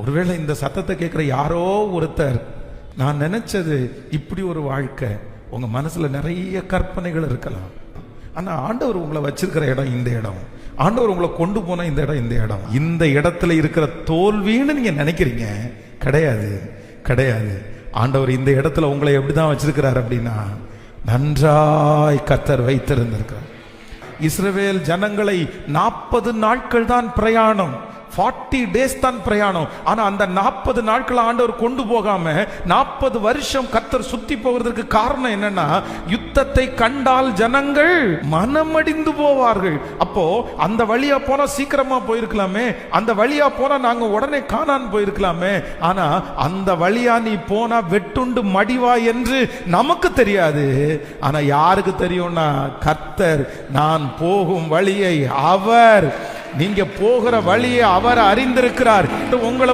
ஒருவேளை இந்த சத்தத்தை கேட்கிற யாரோ ஒருத்தர், நான் நினைச்சது இப்படி ஒரு வாழ்க்கை, உங்க மனசுல நிறைய கற்பனைகள் இருக்கலாம். ஆனா ஆண்டவர் உங்களை வச்சிருக்கிற இடம் இந்த இடம், ஆண்டவர் உங்களை கொண்டு போன இந்த இடம் இந்த இடம். இந்த இடத்துல இருக்கிற தோல்வின்னு நீங்க நினைக்கிறீங்க, கிடையாது கிடையாது. ஆண்டவர் இந்த இடத்துல உங்களை எப்படிதான் வச்சிருக்கிறார் அப்படின்னா, நன்றாய் கர்த்தர் வைத்திருந்திருக்கிறார். இஸ்ரவேல் ஜனங்களை 40 நாட்கள் தான் பிரயாணம், 40 days தான் பிரயாணம். ஆனா அந்த 40 நாட்கள் ஆண்டவர் கொண்டு போகாம 40 வருஷம் கர்த்தர் சுத்தி போகிறதுக்கு காரணம் என்னன்னா, யுத்தத்தை கண்டால் ஜனங்கள் மனமடிந்து போவார்கள். அப்போ அந்த வழியா போனா சீக்கிரமா போயிருக்கலாமே, அந்த வழியா போனா நாங்க உடனே கானான் போயிருக்கலாமே. ஆனா அந்த வழியா நீ போனா வெட்டுண்டு மடிவா என்று நமக்கு தெரியாது. ஆனா யாருக்கு தெரியும்னா, கர்த்தர் நான் போகும் வழியை அவர், நீங்க போகிற வழியை அவர் அறிந்திருக்கிறார். உங்களை